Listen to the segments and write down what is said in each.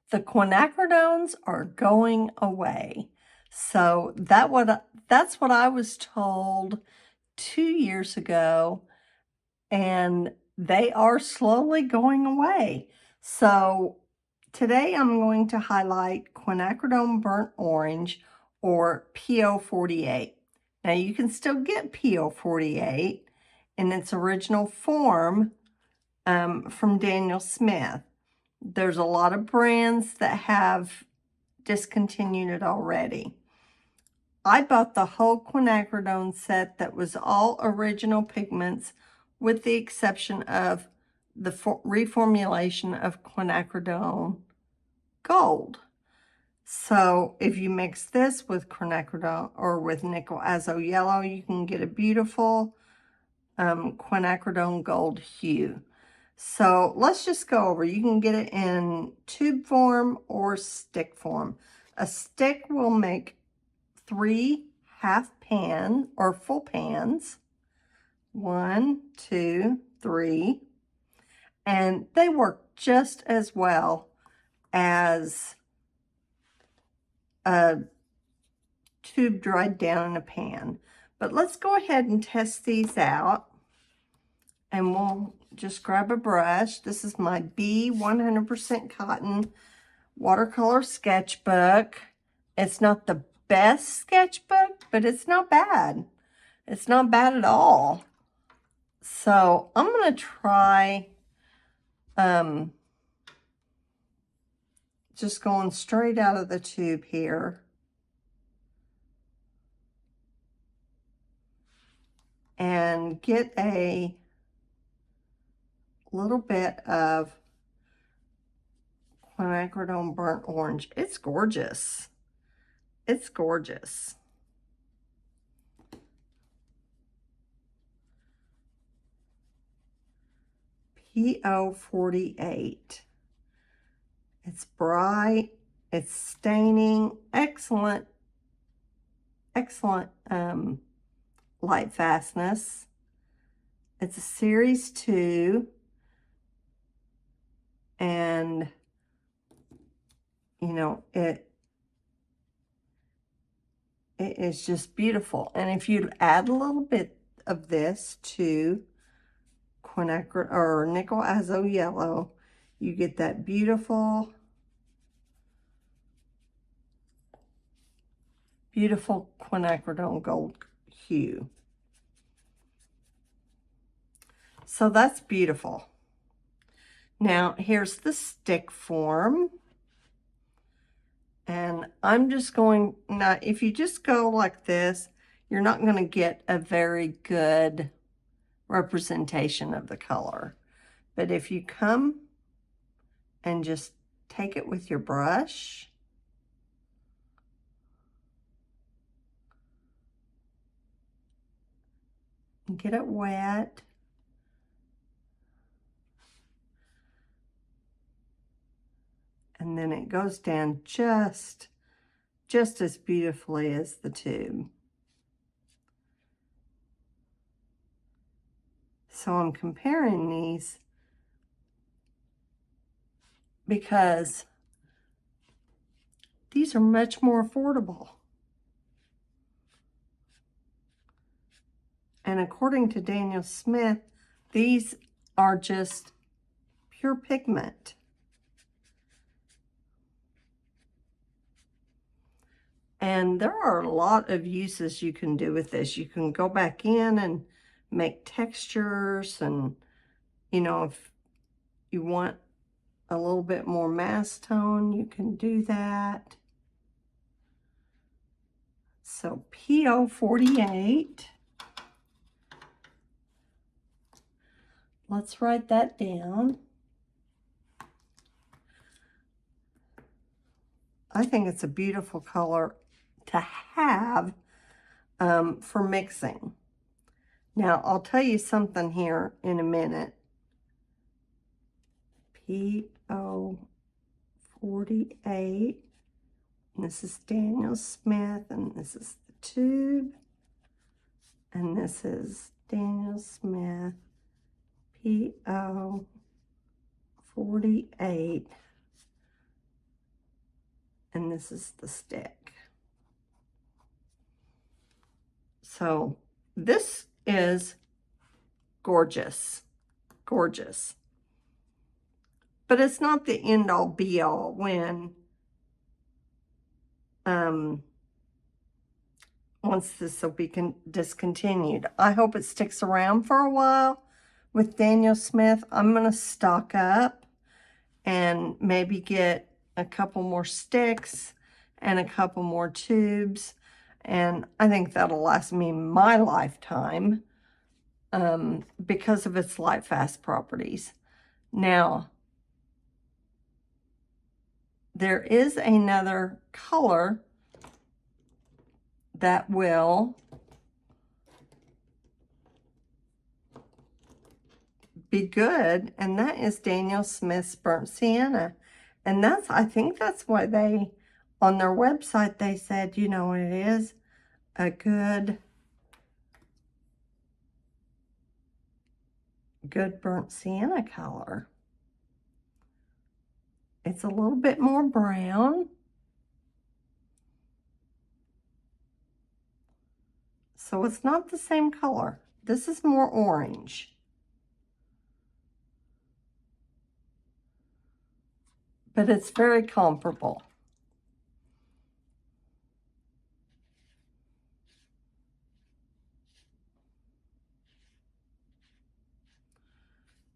The quinacridones are going away. So that's what I was told 2 years ago, and they are slowly going away. So today I'm going to highlight Quinacridone Burnt Orange, or PO48. Now you can still get PO48 in its original form from Daniel Smith. There's a lot of brands that have discontinued it already. I bought the whole quinacridone set that was all original pigments, with the exception of the reformulation of quinacridone gold. So if you mix this with quinacridone or with nickel azo yellow, you can get a beautiful quinacridone gold hue. So let's just go over. You can get it in tube form or stick form. A stick will make 3 half pan or full pans. 1, 2, 3. And they work just as well as a tube dried down in a pan. But let's go ahead and test these out. And we'll just grab a brush. This is my B 100% cotton watercolor sketchbook. It's not the best sketchbook, but it's not bad. It's not bad at all. So I'm going to try just going straight out of the tube here. And get a little bit of Quinacridone Burnt Orange. It's gorgeous. It's gorgeous. PO48. It's bright. It's staining. Excellent. Excellent light fastness. It's a series 2. And you know, it is just beautiful. And if you add a little bit of this to quinacridone or nickel azo yellow, you get that beautiful quinacridone gold hue. So that's beautiful. Now here's the stick form. And I'm just going, now if you just go like this, you're not going to get a very good representation of the color. But if you come and just take it with your brush, and get it wet, and then it goes down just as beautifully as the tube. So I'm comparing these because these are much more affordable. And according to Daniel Smith, these are just pure pigment. And there are a lot of uses you can do with this. You can go back in and make textures, and you know, if you want a little bit more mass tone, you can do that. So PO48. Let's write that down. I think it's a beautiful color to have for mixing. Now, I'll tell you something here in a minute. PO48. And this is Daniel Smith, and this is the tube. And this is Daniel Smith, PO48. this is the stick. So this is gorgeous, gorgeous. But it's not the end all be all when once this will be discontinued. I hope it sticks around for a while. With Daniel Smith, I'm going to stock up and maybe get a couple more sticks and a couple more tubes. And I think that'll last me my lifetime because of its light fast properties. Now, there is another color that will be good, and that is Daniel Smith's Burnt Sienna. And that's, I think that's why they, on their website, they said, you know, it is a good burnt sienna color. It's a little bit more brown. So it's not the same color. This is more orange. But it's very comparable.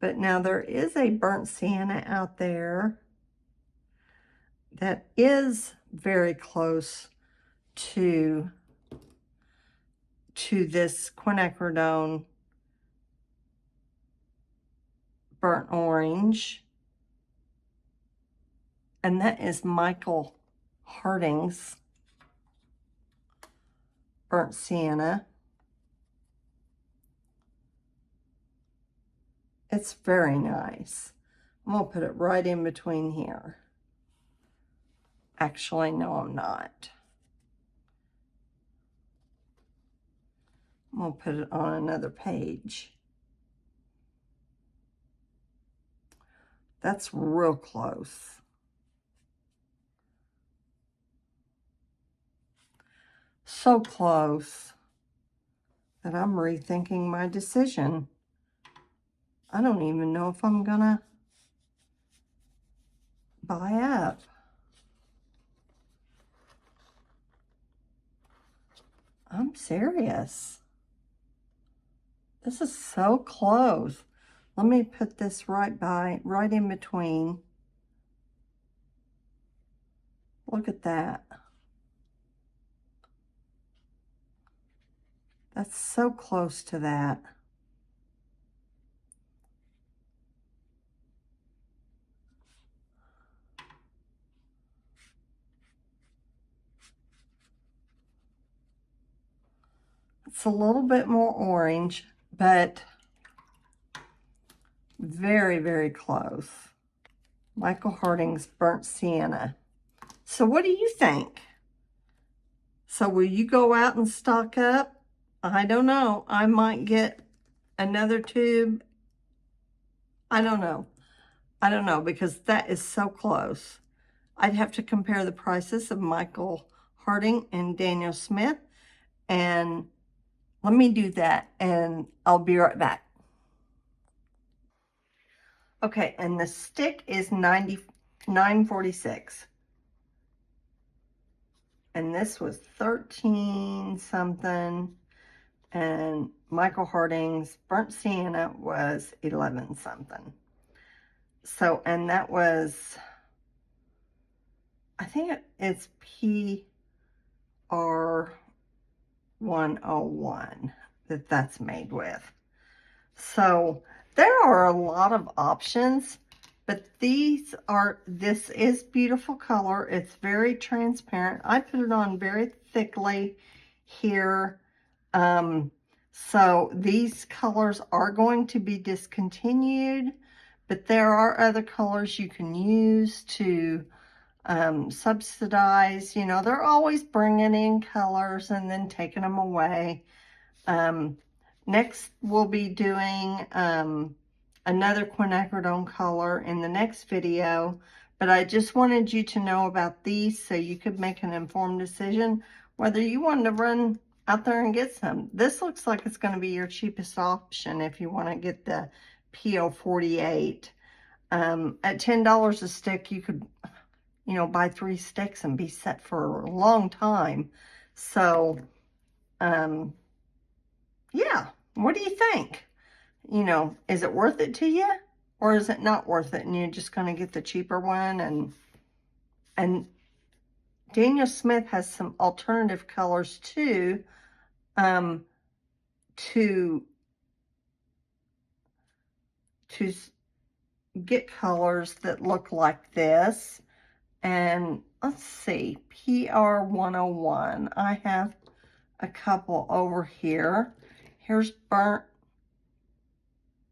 But now there is a burnt sienna out there that is very close to this Quinacridone Burnt Orange. And that is Micheal Harding's Burnt Sienna. It's very nice. I'm going to put it right in between here. Actually, no, I'm not. I'm going to put it on another page. That's real close. So close that I'm rethinking my decision. I don't even know if I'm gonna buy up. I'm serious. This is so close. Let me put this right in between. Look at that. That's so close to that. It's a little bit more orange, but very, very close. Micheal Harding's Burnt Sienna. So what do you think? So will you go out and stock up? I don't know. I might get another tube. I don't know. I don't know, because that is so close. I'd have to compare the prices of Micheal Harding and Daniel Smith, and let me do that, and I'll be right back. Okay, and the stick is $99.46. And this was 13 something, and Micheal Harding's Burnt Sienna was 11 something. So, and that was, I think it's PR101 that's made with. So there are a lot of options, but this is beautiful color. It's very transparent. I put it on very thickly here. So these colors are going to be discontinued, but there are other colors you can use to subsidize. You know, they're always bringing in colors and then taking them away. Next, we'll be doing another quinacridone color in the next video, But I just wanted you to know about these so you could make an informed decision whether you wanted to run out there and get some. This looks like it's going to be your cheapest option if you want to get the PO 48. At $10 a stick, you could, you know, buy 3 sticks and be set for a long time. So, yeah, what do you think? You know, is it worth it to you? Or is it not worth it and you're just going to get the cheaper one? And Daniel Smith has some alternative colors too, to get colors that look like this. And let's see, PR 101. I have a couple over here. Here's burnt.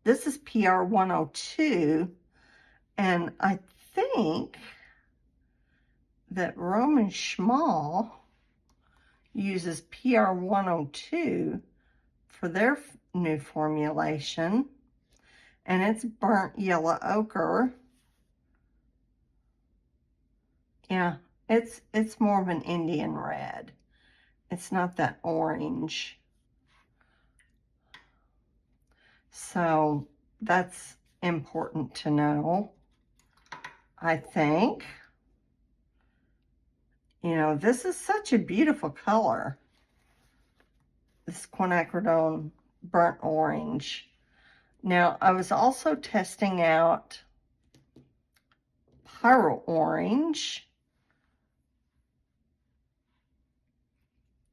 This is PR 102. And I think that Roman Schmal uses PR 102 for their new formulation. And it's burnt yellow ochre. Yeah, it's more of an Indian red. It's not that orange. So that's important to know, I think. You know, this is such a beautiful color. This Quinacridone Burnt Orange. Now, I was also testing out Pyro Orange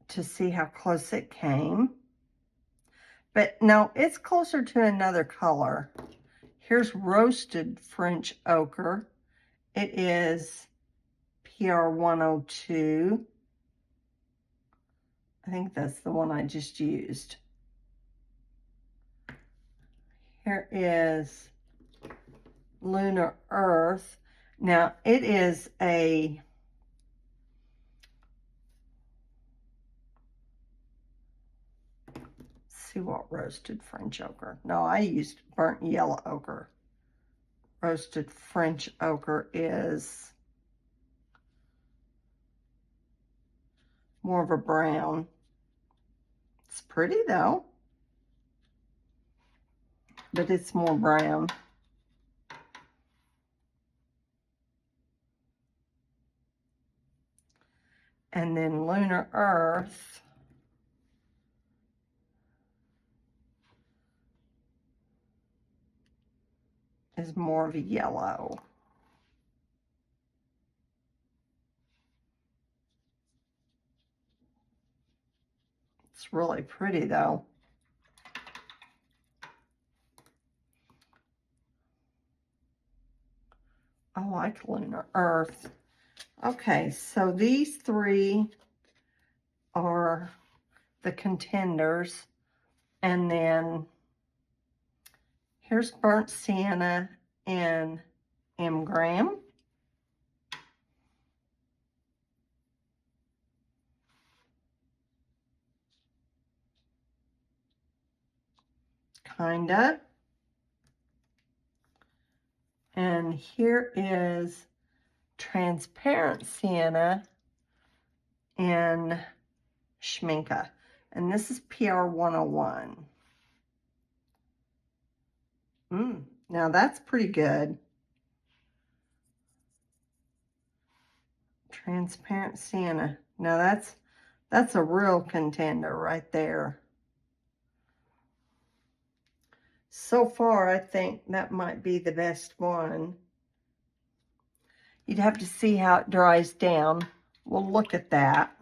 to see how close it came. But no, it's closer to another color. Here's Roasted French Ochre. It is PR 102. I think that's the one I just used. Here is Lunar Earth. Now, it is a see what roasted French ochre. No, I used burnt yellow ochre. Roasted French ochre is more of a brown. It's pretty though, but it's more brown. And then Lunar Earth is more of a yellow. It's really pretty though. I like Lunar Earth. Okay, so these 3 are the contenders. And then here's Burnt Sienna in M gram. Kinda. And here is Transparent Sienna in Schminke. And this is PR 101. Now that's pretty good. Transparent Sienna. Now that's a real contender right there. So far, I think that might be the best one. You'd have to see how it dries down. We'll look at that.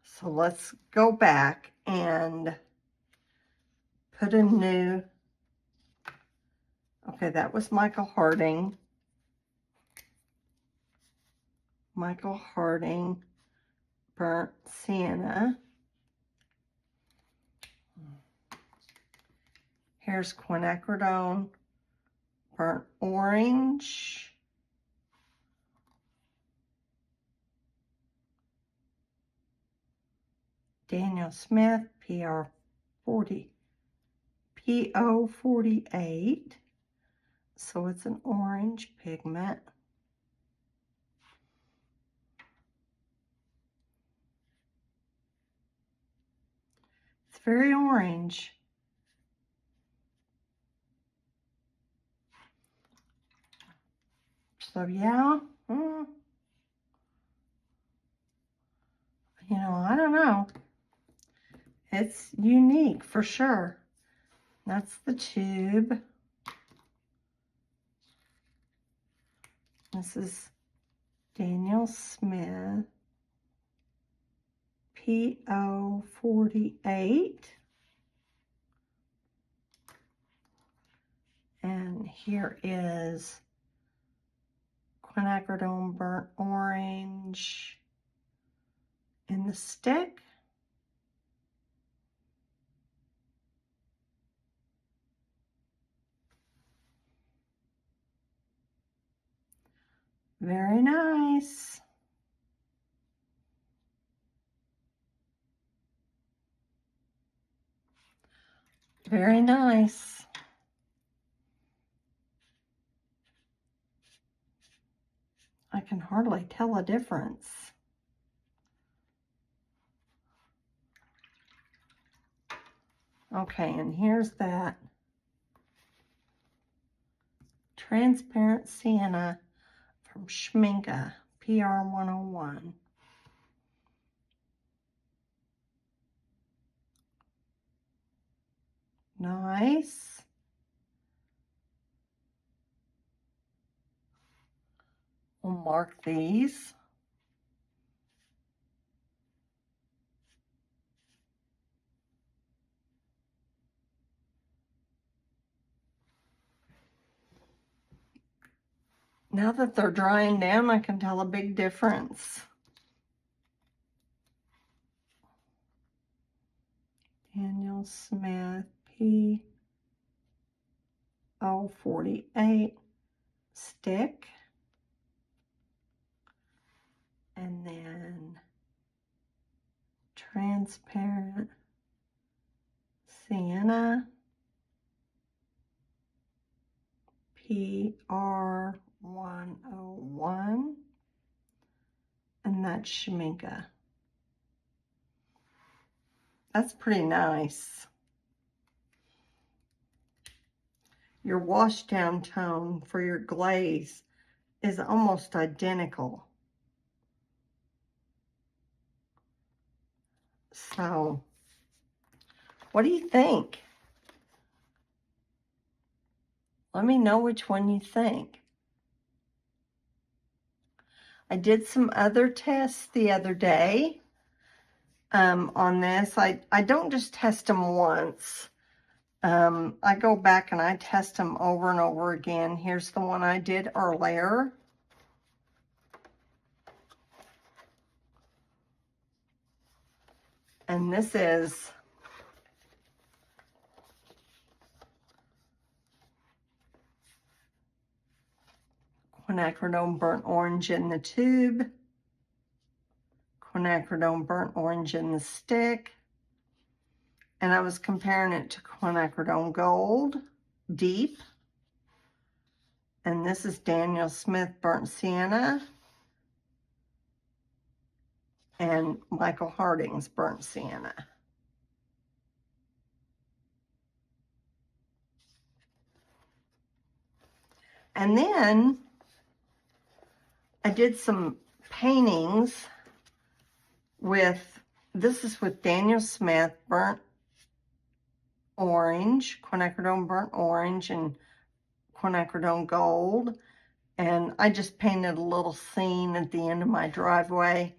So let's go back and put a new, okay, that was Micheal Harding. Micheal Harding, Burnt Sienna. Here's Quinacridone, Burnt Orange. Daniel Smith, PR 40, PO 48. So it's an orange pigment. It's very orange. So yeah, you know, I don't know. It's unique for sure. That's the tube. This is Daniel Smith PO 48. And here is Quinacridone Burnt Orange in the stick. Very nice. Very nice. I can hardly tell a difference. Okay, and here's that transparent sienna from Schminke, PR 101. Nice. We'll mark these. Now that they're drying down, I can tell a big difference. Daniel Smith PO 48 stick. And then transparent sienna PR 101. And that's Schminke. That's pretty nice. Your wash down tone for your glaze is almost identical. So, what do you think? Let me know which one you think. I did some other tests the other day on this. I don't just test them once. I go back and I test them over and over again. Here's the one I did earlier. And this is Quinacridone Burnt Orange in the tube, Quinacridone Burnt Orange in the stick, and I was comparing it to Quinacridone Gold Deep, and this is Daniel Smith Burnt Sienna, and Micheal Harding's Burnt Sienna. And then I did some paintings with, this is with Daniel Smith Burnt Orange, Quinacridone Burnt Orange, and Quinacridone Gold. And I just painted a little scene at the end of my driveway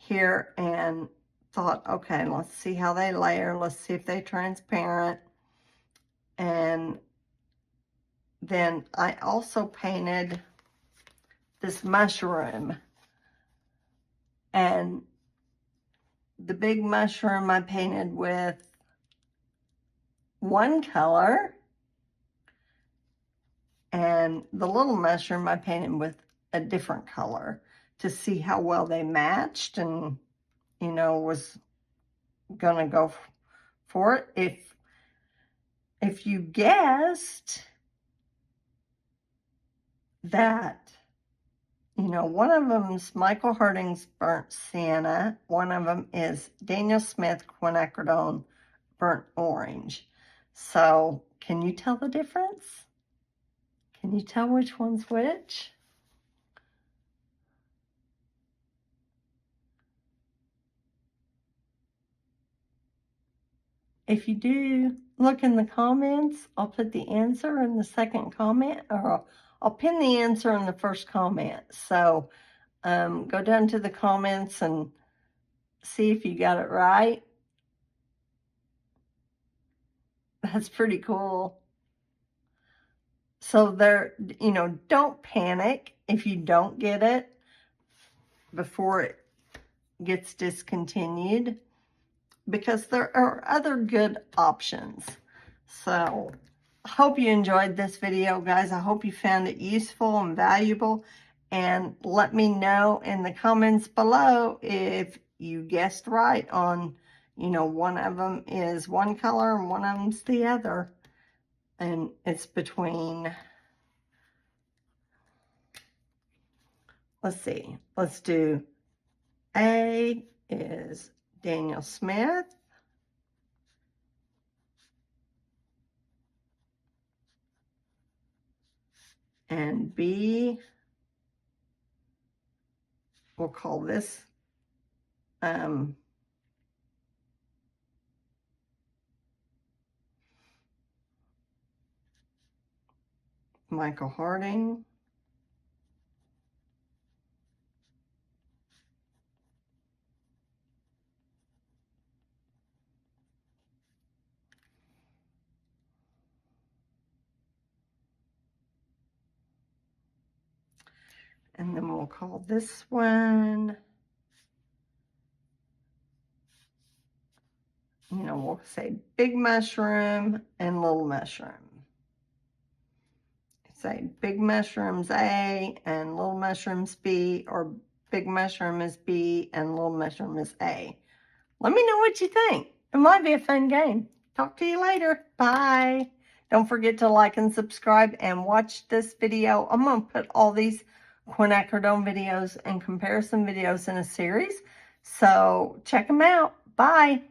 here and thought, okay, let's see how they layer. Let's see if they're transparent. And then I also painted this mushroom. And the big mushroom I painted with one color. And the little mushroom I painted with a different color to see how well they matched and, you know, was gonna go for it. If you guessed that, you know, one of them's Micheal Harding's Burnt Sienna. One of them is Daniel Smith Quinacridone Burnt Orange. So, can you tell the difference? Can you tell which one's which? If you do, look in the comments. I'll put the answer in the second comment, or I'll pin the answer in the first comment. So go down to the comments and see if you got it right. That's pretty cool. So there, you know, don't panic if you don't get it before it gets discontinued, because there are other good options. So I hope you enjoyed this video, guys. I hope you found it useful and valuable. And let me know in the comments below if you guessed right on, you know, one of them is one color and one of them's the other. And it's between, let's see, let's do A is Daniel Smith. And B, we'll call this Micheal Harding. And then we'll call this one, you know, we'll say big mushroom and little mushroom. Say big mushroom's A and little mushroom's B, or big mushroom is B and little mushroom is A. Let me know what you think. It might be a fun game. Talk to you later. Bye. Don't forget to like and subscribe and watch this video. I'm going to put all these quinacridone videos and comparison videos in a series. So check them out. Bye.